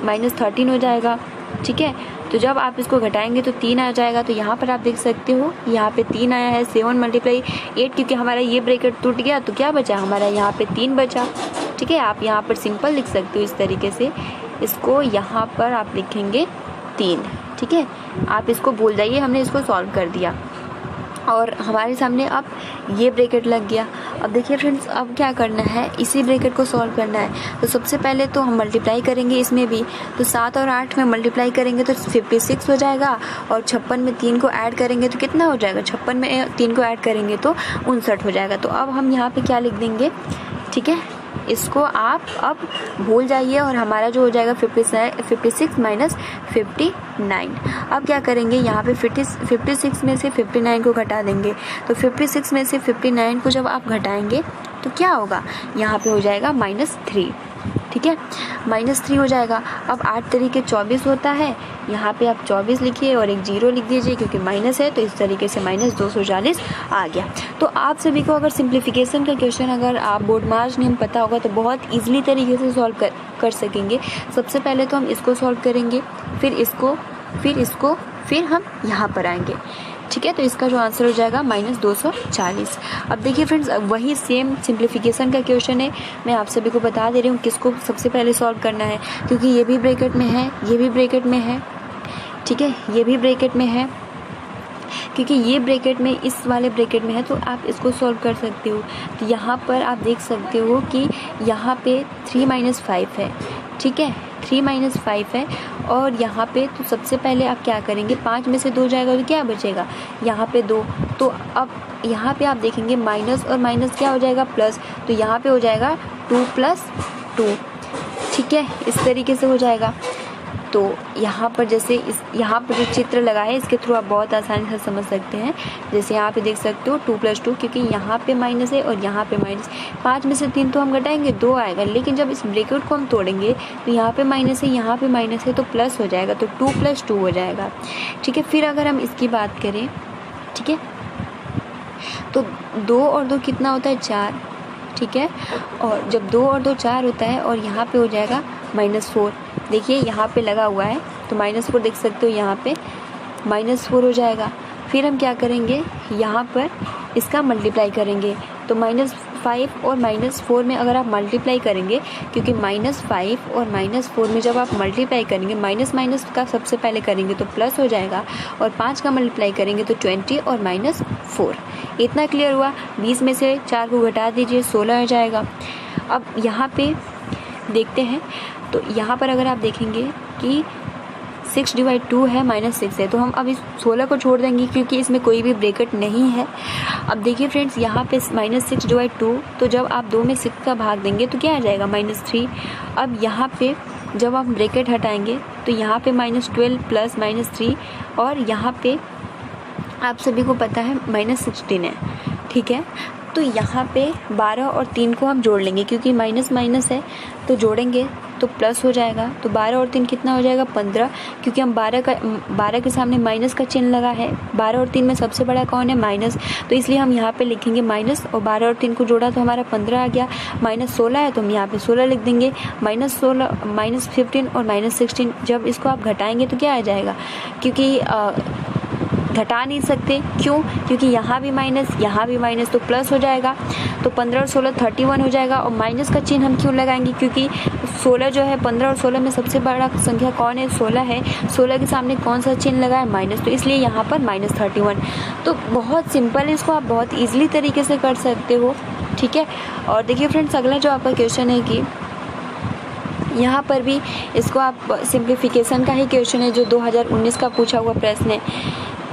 -13 हो जाएगा, ठीक है। तो जब आप इसको घटाएंगे तो 3 आ जाएगा। तो यहाँ पर आप देख सकते हो यहाँ पे 3 आया है। 7 × 8, क्योंकि हमारा ये ब्रैकेट टूट गया तो क्या बचा हमारा यहाँ पे 3 बचा, ठीक है। आप यहाँ पर सिंपल लिख सकते हो इस तरीके से, इसको यहाँ पर आप लिखेंगे 3, ठीक है। आप इसको भूल जाइए, हमने इसको सॉल्व कर दिया और हमारे सामने अब ये ब्रैकेट लग गया। अब देखिए फ्रेंड्स, अब क्या करना है, इसी ब्रैकेट को सॉल्व करना है। तो सबसे पहले तो हम मल्टीप्लाई करेंगे इसमें भी, तो 7 और 8 में मल्टीप्लाई करेंगे तो 56 हो जाएगा और 56 में 3 को ऐड करेंगे तो कितना हो जाएगा, 56 में 3 को ऐड करेंगे तो 59 हो जाएगा। तो अब हम यहाँ पे क्या लिख देंगे, ठीक है, इसको आप अब भूल जाइए और हमारा जो हो जाएगा 56 माइनस 59। अब क्या करेंगे, यहाँ पे 56 में से 59 को घटा देंगे। तो 56 में से 59 को जब आप घटाएंगे तो क्या होगा, यहाँ पे हो जाएगा -3। ठीक है, -3 हो जाएगा। अब 8 तरीके 24 होता है, यहाँ पे आप 24 लिखिए और एक 0 लिख दीजिए क्योंकि माइनस है, तो इस तरीके से -240 आ गया। तो आप सभी को अगर सिंप्लीफिकेशन का क्वेश्चन अगर आप बोर्ड मार्क्स नियम पता होगा तो बहुत ईजिली तरीके से सॉल्व कर सकेंगे। सबसे पहले तो हम इसको सॉल्व करेंगे, फिर इसको, फिर हम यहाँ पर आएंगे, ठीक है। तो इसका जो आंसर हो जाएगा -240। अब देखिए फ्रेंड्स, वही सेम सिंप्लीफिकेशन का क्वेश्चन है, मैं आप सभी को बता दे रही हूँ किसको सबसे पहले सॉल्व करना है, क्योंकि ये भी ब्रैकेट में है, ये भी ब्रैकेट में है, ठीक है, ये भी ब्रैकेट में है, क्योंकि ये ब्रैकेट में इस वाले ब्रैकेट में है, तो आप इसको सॉल्व कर सकते हो। तो यहाँ पर आप देख सकते हो कि यहाँ पे 3 - 5 है, ठीक है, 3 - 5 है, और यहाँ पे तो सबसे पहले आप क्या करेंगे, 5 में से 2 जाएगा तो क्या बचेगा, यहाँ पे 2। तो अब यहाँ पे आप देखेंगे माइनस और माइनस क्या हो जाएगा, प्लस, तो यहाँ पे हो जाएगा 2 + 2, ठीक है, इस तरीके से हो जाएगा। तो यहाँ पर जैसे यहाँ पर जो चित्र लगा है इसके थ्रू आप बहुत आसानी से समझ सकते हैं। जैसे यहाँ पे देख सकते हो 2 + 2, क्योंकि यहाँ पे माइनस है और यहाँ पे माइनस, 5 में से 3 तो हम घटाएंगे 2 आएगा, लेकिन जब इस ब्रैकेट को हम तोड़ेंगे तो यहाँ पे माइनस है, यहाँ पे माइनस है, तो प्लस हो जाएगा, तो 2 + 2 हो जाएगा, ठीक है। फिर अगर हम इसकी बात करें, ठीक है, तो 2 और 2 कितना होता है, 4, ठीक है, और जब 2 और 2 4 होता है, और यहाँ पे हो जाएगा -4, देखिए यहाँ पे लगा हुआ है, तो -4 देख सकते हो, यहाँ पे -4 हो जाएगा। फिर हम क्या करेंगे, यहाँ पर इसका मल्टीप्लाई करेंगे, तो -5 और -4 में अगर आप मल्टीप्लाई करेंगे, क्योंकि -5 और -4 में जब आप मल्टीप्लाई करेंगे, माइनस माइनस का सबसे पहले करेंगे तो प्लस हो जाएगा, और 5 का मल्टीप्लाई करेंगे तो 20 और -4। इतना क्लियर हुआ। 20 में से 4 को घटा दीजिए, 16 हो जाएगा। अब यहाँ पे देखते हैं, तो यहाँ पर अगर आप देखेंगे कि 6/2 है, -6 है, तो हम अब इस 16 को छोड़ देंगे क्योंकि इसमें कोई भी ब्रैकेट नहीं है। अब देखिए फ्रेंड्स, यहाँ पे -6/2, तो जब आप 2 में 6 का भाग देंगे तो क्या आ जाएगा, -3। अब यहाँ पे जब आप ब्रैकेट हटाएंगे तो यहाँ पे -12 + -3, और यहाँ पे आप सभी को पता है -16 है, ठीक है। तो यहाँ पे 12 और 3 को हम जोड़ लेंगे, क्योंकि माइनस माइनस है तो जोड़ेंगे तो प्लस हो जाएगा। तो 12 और 3 कितना हो जाएगा, 15, क्योंकि हम 12 के सामने माइनस का चिन्ह लगा है। 12 और 3 में सबसे बड़ा कौन है, माइनस, तो इसलिए हम यहाँ पे लिखेंगे माइनस, और 12 और 3 को जोड़ा तो हमारा 15 आ गया। -16 है तो हम यहाँ पे 16 लिख देंगे। -16, -15 और -16, जब इसको आप घटाएंगे तो क्या आ जाएगा, क्योंकि घटा नहीं सकते, क्यों, क्योंकि यहाँ भी माइनस, यहाँ भी माइनस, तो प्लस हो जाएगा। तो 15 और 16 31 हो जाएगा। और माइनस का चिन्ह हम क्यों लगाएंगे, क्योंकि 16 जो है, 15 और 16 में सबसे बड़ा संख्या कौन है, 16 है। 16 के सामने कौन सा चिन्ह लगा है, माइनस, तो इसलिए यहाँ पर -31। तो बहुत सिंपल है, इसको आप बहुत ईजिली तरीके से कर सकते हो, ठीक है। और देखिए फ्रेंड्स, अगला जो आपका क्वेश्चन है कि यहाँ पर भी इसको आप सिंप्लीफिकेशन का ही क्वेश्चन है, जो 2019 का पूछा हुआ प्रश्न है,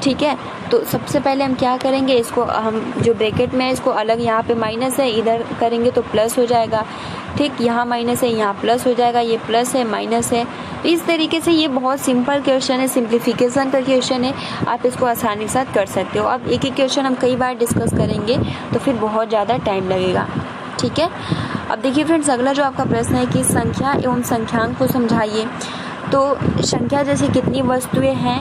ठीक है। तो सबसे पहले हम क्या करेंगे, इसको हम जो ब्रैकेट में है इसको अलग, यहाँ पे माइनस है, इधर करेंगे तो प्लस हो जाएगा, ठीक, यहाँ माइनस है, यहाँ प्लस हो जाएगा, ये प्लस है, माइनस है। तो इस तरीके से ये बहुत सिंपल क्वेश्चन है, सिंप्लीफिकेशन का क्वेश्चन है, आप इसको आसानी के साथ कर सकते हो। अब एक ही क्वेश्चन हम कई बार डिस्कस करेंगे तो फिर बहुत ज़्यादा टाइम लगेगा, ठीक है। अब देखिए फ्रेंड्स, अगला जो आपका प्रश्न है कि संख्या एवं संख्यांक को समझाइए। तो संख्या जैसे कितनी वस्तुएं हैं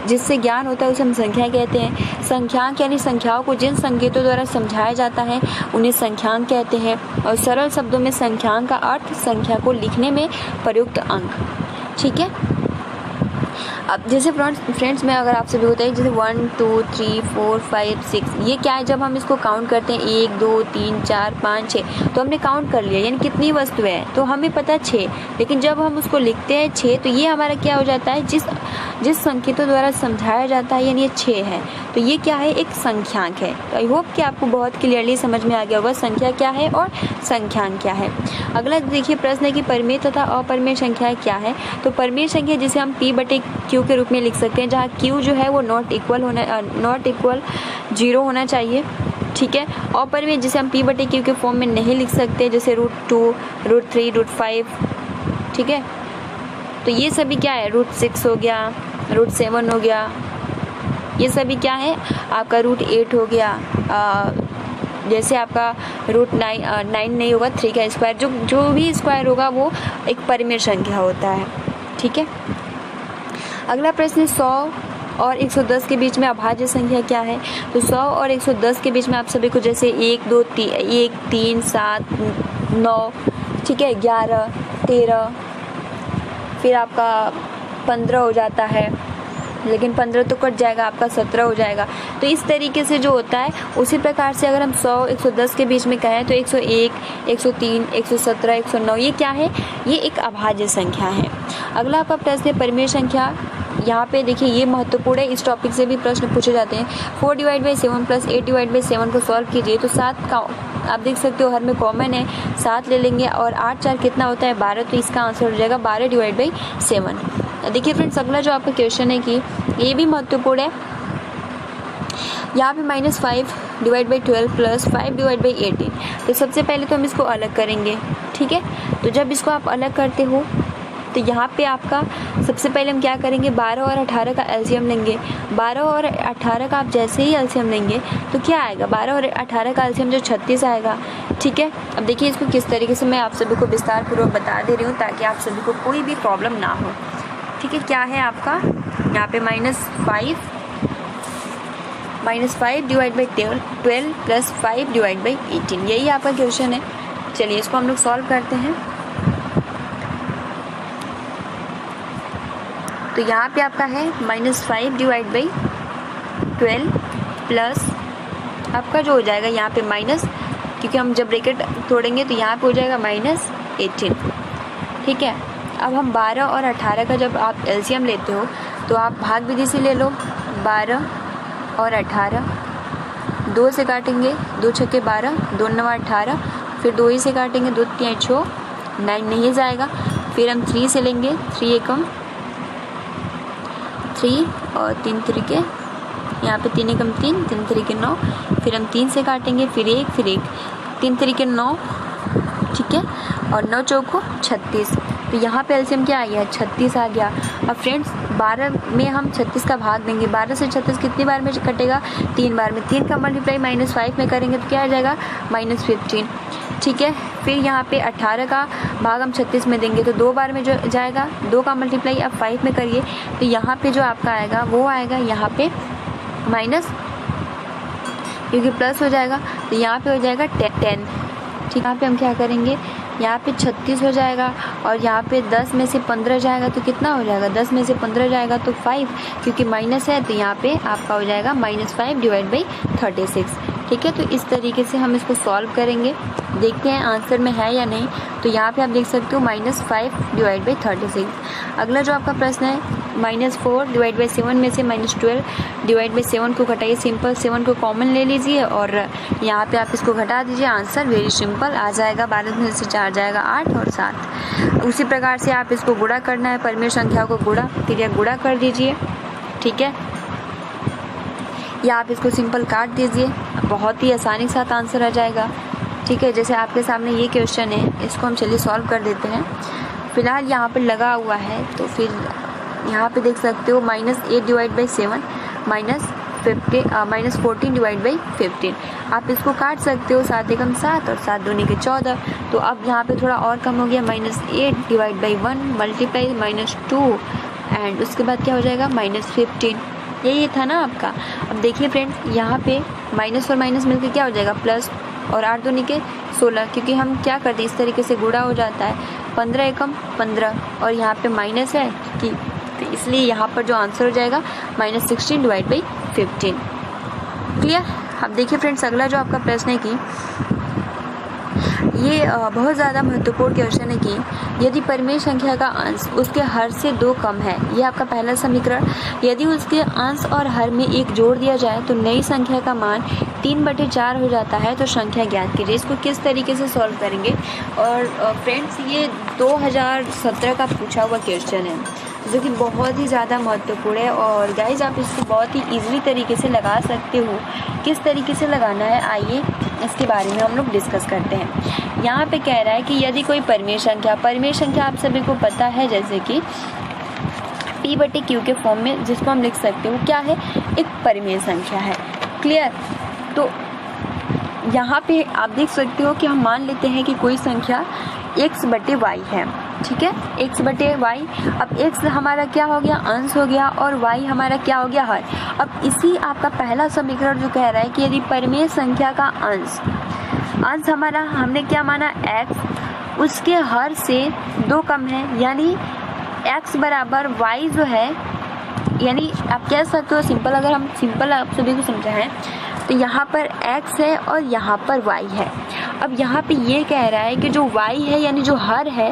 जिससे ज्ञान होता है उसे हम संख्या कहते हैं। संख्यांक यानी संख्याओं को जिन संकेतों द्वारा समझाया जाता है उन्हें संख्यांक कहते हैं। और सरल शब्दों में संख्यांक का अर्थ संख्या को लिखने में प्रयुक्त अंक, ठीक है। अब जैसे फ्रेंड्स में अगर आपसे भी होता है जैसे 1 2 3 4 5 6, ये क्या है, जब हम इसको काउंट करते हैं 1 2 3 4 5 6, तो हमने काउंट कर लिया, यानी कितनी वस्तुएं हैं, तो हमें पता है 6। लेकिन जब हम उसको लिखते हैं 6, तो ये हमारा क्या हो जाता है, जिस संकेतों द्वारा समझाया जाता है, यानी ये 6 है, तो ये क्या है, एक संख्यांक है। तो आई होप कि आपको बहुत क्लियरली समझ में आ गया होगा संख्या क्या है और संख्यांक क्या है। अगला देखिए प्रश्न है कि परिमेय तथा अपरिमेय संख्याएं क्या है। तो परिमेय संख्या जिसे हम P/Q के रूप में लिख सकते हैं, जहाँ Q जो है वो नॉट इक्वल 0 होना चाहिए, ठीक है। अपरिमेय जिसे हम P/Q के फॉर्म में नहीं लिख सकते, जैसे √2 √3 √5, ठीक है। तो ये सभी क्या है, √6 हो गया, √7 हो गया, ये सभी क्या है आपका √8 हो गया, जैसे आपका √9 नहीं होगा, 3 का स्क्वायर, जो भी स्क्वायर होगा वो एक परिमेय संख्या होता है। ठीक है, अगला प्रश्न है 100 और 110 के बीच में अभाज्य संख्या क्या है। तो 100 और 110 के बीच में आप सभी को जैसे 1 2 3 7 9, ठीक है, 11 13, फिर आपका 15 हो जाता है, लेकिन 15 तो कट जाएगा, आपका 17 हो जाएगा। तो इस तरीके से जो होता है, उसी प्रकार से अगर हम 100 110 के बीच में कहें तो 101 103 117 109 ये क्या है, ये एक अभाज्य संख्या है। अगला आपका प्रश्न है परिमेय संख्या। यहाँ पे देखिए ये महत्वपूर्ण है, इस टॉपिक से भी प्रश्न पूछे जाते हैं। 4/7 + 8/7 को सॉल्व कीजिए। तो 7 का आप देख सकते हो हर में कॉमन है, 7 ले लेंगे और 8 4 कितना होता है 12, तो इसका आंसर हो जाएगा 12/7। देखिए फ्रेंड्स अगला जो आपका क्वेश्चन है कि ये भी महत्वपूर्ण है। यहाँ पे -5/12 + 5/18। तो सबसे पहले तो हम इसको अलग करेंगे, ठीक है। तो जब इसको आप अलग करते हो तो यहाँ पे आपका सबसे पहले हम क्या करेंगे, 12 और 18 का एलसीएम लेंगे। 12 और 18 का आप जैसे ही एलसीएम लेंगे तो क्या आएगा, 12 और 18 का एलसीएम जो 36 आएगा, ठीक है। अब देखिए इसको किस तरीके से मैं आप सभी को विस्तार पूर्वक बता दे रही हूँ ताकि आप सभी को कोई भी प्रॉब्लम ना हो, ठीक है। क्या है आपका यहाँ पे -5/12 + 5/18, यही आपका क्वेश्चन है। चलिए इसको हम लोग सॉल्व करते हैं। तो यहाँ पे आपका है -5/12 प्लस आपका जो हो जाएगा यहाँ पे माइनस, क्योंकि हम जब ब्रैकेट तोड़ेंगे तो यहाँ पे हो जाएगा -18, ठीक है। अब हम 12 और 18 का जब आप एलसीएम लेते हो तो आप भाग विधि से ले लो। 12 और 18 2 से काटेंगे, 2 छक्के 12, 2 9 18, फिर 2 ही से काटेंगे, 2 3 6 9 नहीं जाएगा। फिर हम 3 से लेंगे, 3 एकम 3 और 3 3 यहाँ पे 3 एकम 3, 3 3 9, फिर हम 3 से काटेंगे, फिर 1 3 3 9, ठीक है, और 9 चौको 36। तो यहाँ पे एलसीएम क्या आ गया, 36 आ गया। अब फ्रेंड्स 12 में हम 36 का भाग देंगे, 12 से 36 कितनी बार में कटेगा, 3 बार में। 3 का मल्टीप्लाई -5 में करेंगे तो क्या आ जाएगा, -15, ठीक है। फिर यहाँ पे 18 का भाग हम 36 में देंगे तो 2 बार में जो जाएगा, 2 का मल्टीप्लाई अब 5 में करिए तो यहाँ पे जो आपका आएगा वो आएगा यहाँ पे माइनस, क्योंकि प्लस हो जाएगा तो यहाँ पे हो जाएगा 10, ठीक। यहाँ पे हम क्या करेंगे, यहाँ पे 36 हो जाएगा और यहाँ पे 10 में से 15 जाएगा तो कितना हो जाएगा, 10 में से 15 जाएगा तो 5, क्योंकि माइनस है तो यहाँ पे आपका हो जाएगा -5/36, ठीक है। तो इस तरीके से हम इसको सॉल्व करेंगे, देखते हैं आंसर में है या नहीं। तो यहाँ पे आप देख सकते हो -5/36। अगला जो आपका प्रश्न है -4/7 में से -12/7 को घटाइए। सिंपल 7 को कॉमन ले लीजिए और यहाँ पे आप इसको घटा दीजिए, आंसर वेरी सिंपल आ जाएगा। 12 में से 4 जाएगा 8 और 7। उसी प्रकार से आप इसको गुणा करना है, परिमेय संख्या को गुणा कर दीजिए, ठीक है। या आप इसको सिंपल काट दीजिए, बहुत ही आसानी के साथ आंसर आ जाएगा, ठीक है। जैसे आपके सामने ये क्वेश्चन है, इसको हम चलिए सॉल्व कर देते हैं। फिलहाल यहाँ पर लगा हुआ है तो फिर यहाँ पे देख सकते हो -8/7 -14/15। आप इसको काट सकते हो, 7 एकम 7 और 7 दूनी के 14। तो अब यहाँ पे थोड़ा और कम हो गया, -8/1 मल्टीप्लाई -2 एंड उसके बाद क्या हो जाएगा -15। यही था ना आपका। अब देखिए फ्रेंड्स यहाँ पे माइनस और माइनस मिलकर क्या हो जाएगा प्लस, और 8 दूनी के 16, क्योंकि हम क्या करते हैं इस तरीके से गुणा हो जाता है। 15 एकम 15 और यहाँ पे माइनस है कि, तो इसलिए यहाँ पर जो आंसर हो जाएगा -16/15। क्लियर। अब देखिए फ्रेंड्स अगला जो आपका प्रश्न है कि ये बहुत ज़्यादा महत्वपूर्ण क्वेश्चन है कि यदि परिमेय संख्या का अंश उसके हर से 2 कम है, ये आपका पहला समीकरण। यदि उसके अंश और हर में 1 जोड़ दिया जाए तो नई संख्या का मान 3/4 हो जाता है, तो संख्या ज्ञात कीजिए। इसको किस तरीके से सॉल्व करेंगे। और फ्रेंड्स ये 2017 का पूछा हुआ क्वेश्चन है जो कि बहुत ही ज़्यादा महत्वपूर्ण है और गाइज आप इसको बहुत ही ईजिली तरीके से लगा सकते हो। किस तरीके से लगाना है आइए इसके बारे में हम लोग डिस्कस करते हैं। यहाँ पे कह रहा है कि यदि कोई परिमेय संख्या आप सभी को पता है जैसे कि P/Q के फॉर्म में, जिसको हम लिख सकते हो क्या है, एक परिमेय संख्या है। क्लियर। तो यहाँ पे आप देख सकते हो कि हम मान लेते हैं कि कोई संख्या x बटे y है, ठीक है, x बटे y। अब x हमारा क्या हो गया, अंश हो गया, और y हमारा क्या हो गया, हर। अब इसी आपका पहला समीकरण जो कह रहा है कि यदि परिमेय संख्या का अंश हमारा हमने क्या माना x, उसके हर से 2 कम है, यानी x बराबर y जो है, यानी आप कह सकते हो सिंपल, अगर हम सिंपल आप सभी को समझाएं तो यहाँ पर x है और यहाँ पर y है। अब यहाँ पे ये कह रहा है कि जो y है यानी जो हर है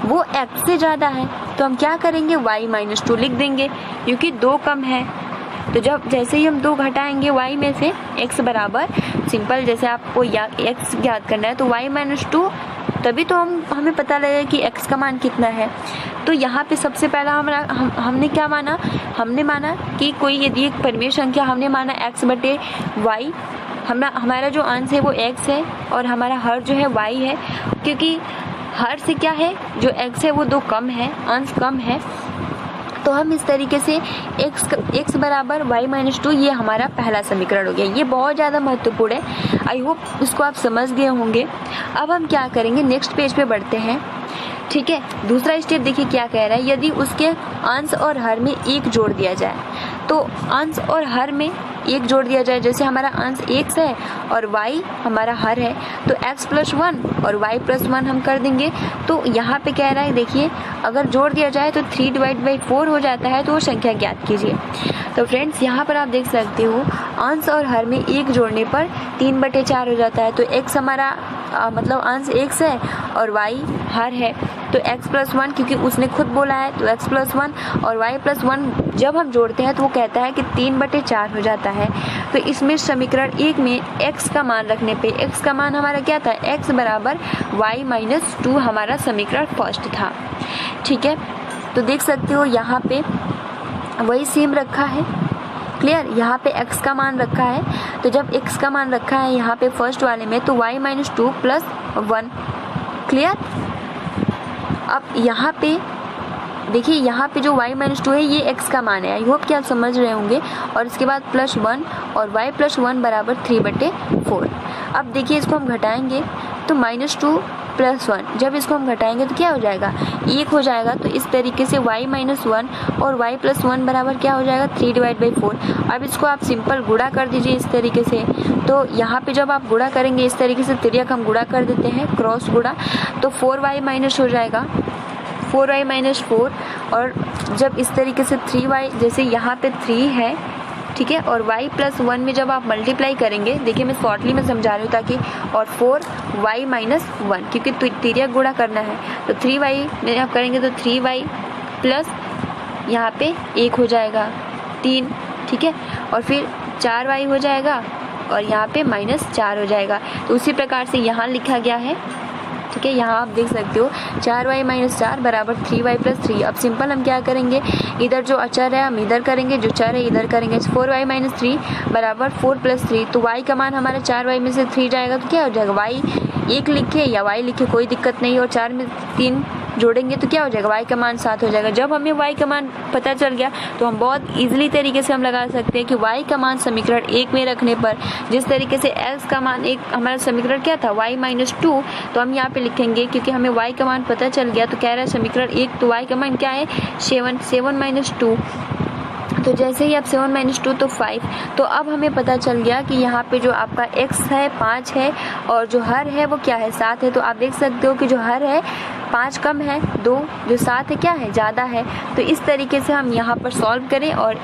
वो x से ज़्यादा है, तो हम क्या करेंगे, y - 2 लिख देंगे क्योंकि 2 कम है। तो जब जैसे ही हम 2 घटाएंगे y में से, x बराबर सिंपल, जैसे आपको x याद करना है तो y - 2, तभी तो हमें पता लगेगा कि x का मान कितना है। तो यहाँ पे सबसे पहला हमने क्या माना, हमने माना कि कोई यदि एक परिमेय संख्या हमने माना x बटे y, हमारा जो अंश है वो x है और हमारा हर जो है y है, क्योंकि हर से क्या है, जो x है वो 2 कम है, अंश कम है। तो हम इस तरीके से x बराबर y - 2, ये हमारा पहला समीकरण हो गया। ये बहुत ज़्यादा महत्वपूर्ण है, आई होप इसको आप समझ गए होंगे। अब हम क्या करेंगे, नेक्स्ट पेज पे बढ़ते हैं, ठीक है। दूसरा स्टेप देखिए क्या कह रहा है, यदि उसके अंश और हर में 1 जोड़ दिया जाए, तो अंश और हर में 1 जोड़ दिया जाए, जैसे हमारा अंश x है और y हमारा हर है, तो x + 1 और y + 1 हम कर देंगे। तो यहाँ पे कह रहा है, देखिए अगर जोड़ दिया जाए तो 3/4 हो जाता है, तो वो संख्या ज्ञात कीजिए। तो फ्रेंड्स यहाँ पर आप देख सकते हो अंश और हर में 1 जोड़ने पर 3/4 हो जाता है। तो x हमारा मतलब अंश x है और y हर है, तो x + 1, क्योंकि उसने खुद बोला है तो x + 1 और y + 1 जब हम जोड़ते हैं तो वो कहता है कि 3/4 हो जाता है। तो इसमें समीकरण 1 में x का मान रखने पे, x का मान हमारा क्या था, x बराबर y - 2 हमारा समीकरण फर्स्ट था, ठीक है। तो देख सकते हो यहाँ पे वही सेम रखा है, क्लियर। यहाँ पे x का मान रखा है, तो जब x का मान रखा है यहाँ पे फर्स्ट वाले में, तो y - 2 + 1, क्लियर। अब यहाँ पे देखिए, यहाँ पे जो y - 2 है ये x का मान है, आई होप कि आप समझ रहे होंगे। और इसके बाद +1 और y + 1 बराबर 3/4। अब देखिए इसको हम घटाएंगे तो -2 + 1, जब इसको हम घटाएंगे तो क्या हो जाएगा, 1 हो जाएगा। तो इस तरीके से y - 1 और y + 1 बराबर क्या हो जाएगा, 3/4। अब इसको आप सिंपल गुणा कर दीजिए इस तरीके से। तो यहाँ पे जब आप गुणा करेंगे इस तरीके से, तिर्यक हम गुणा कर देते हैं, क्रॉस गुणा, तो 4y माइनस हो जाएगा, 4y - 4। और जब इस तरीके से 3y, जैसे यहाँ पे 3 है, ठीक है, और y + 1 में जब आप मल्टीप्लाई करेंगे, देखिए मैं शॉर्टली में समझा रही हूँ ताकि, और 4y - 1, क्योंकि तिर्यक गुणा करना है, तो 3y में आप करेंगे तो 3y प्लस यहाँ पे 1 हो जाएगा 3, ठीक है, और फिर 4y हो जाएगा और यहाँ पे -4 हो जाएगा। तो उसी प्रकार से यहाँ लिखा गया है, ठीक है। यहाँ आप देख सकते हो 4y - 4 बराबर 3y + 3। अब सिंपल हम क्या करेंगे, इधर जो अचर है हम इधर करेंगे, जो चर है इधर करेंगे। 4y - 3 बराबर 4 + 3, तो y का मान हमारा 4y में से 3 जाएगा, तो क्या हो जाएगा, y 1 लिखे या y लिखे कोई दिक्कत नहीं, और 4 में 3 जोड़ेंगे तो क्या हो जाएगा, y का मान 7 हो जाएगा। जब हमें y का मान पता चल गया तो हम बहुत इजीली तरीके से हम लगा सकते हैं कि y का मान समीकरण 1 में रखने पर, जिस तरीके से x का मान एक हमारा समीकरण क्या था, y - 2, तो हम यहाँ पे लिखेंगे क्योंकि हमें y का मान पता चल गया। तो कह रहा है समीकरण 1, तो y का मान क्या है, 7 - 2। तो जैसे ही आप 7 - 2 तो 5। तो अब हमें पता चल गया कि यहाँ पे जो आपका x है 5 है और जो हर है वो क्या है, 7 है। तो आप देख सकते हो कि जो हर है 5 कम है 2, जो 7 है क्या है, ज़्यादा है। तो इस तरीके से हम यहाँ पर सॉल्व करें और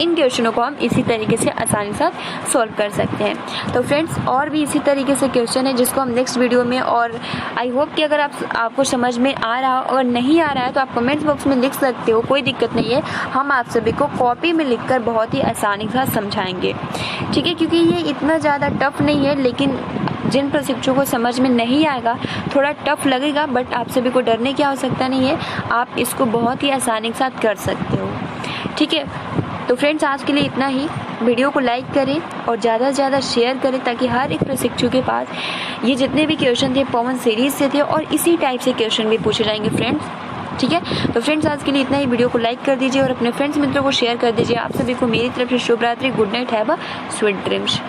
इन क्वेश्चनों को हम इसी तरीके से आसानी से सॉल्व कर सकते हैं। तो फ्रेंड्स और भी इसी तरीके से क्वेश्चन है जिसको हम नेक्स्ट वीडियो में, और आई होप कि अगर आपको समझ में आ रहा हो, अगर नहीं आ रहा है तो आप कमेंट्स बॉक्स में लिख सकते हो, कोई दिक्कत नहीं है। हम आप सभी को कॉपी में लिखकर बहुत ही आसानी से समझाएंगे, ठीक है, क्योंकि ये इतना ज़्यादा टफ नहीं है, लेकिन जिन प्रशिक्षकों को समझ में नहीं आएगा थोड़ा टफ लगेगा, बट आप सभी को डरने की आवश्यकता नहीं है, आप इसको बहुत ही आसानी के साथ कर सकते हो, ठीक है। तो फ्रेंड्स आज के लिए इतना ही। वीडियो को लाइक करें और ज़्यादा से ज़्यादा शेयर करें ताकि हर एक प्रशिक्षु के पास ये जितने भी क्वेश्चन थे पवन सीरीज से थे और इसी टाइप से क्वेश्चन भी पूछे जाएंगे फ्रेंड्स, ठीक है। तो फ्रेंड्स आज के लिए इतना ही। वीडियो को लाइक कर दीजिए और अपने फ्रेंड्स मित्रों को शेयर कर दीजिए। आप सभी को मेरी तरफ से शुभ रात्रि, good night, have a sweet dreams.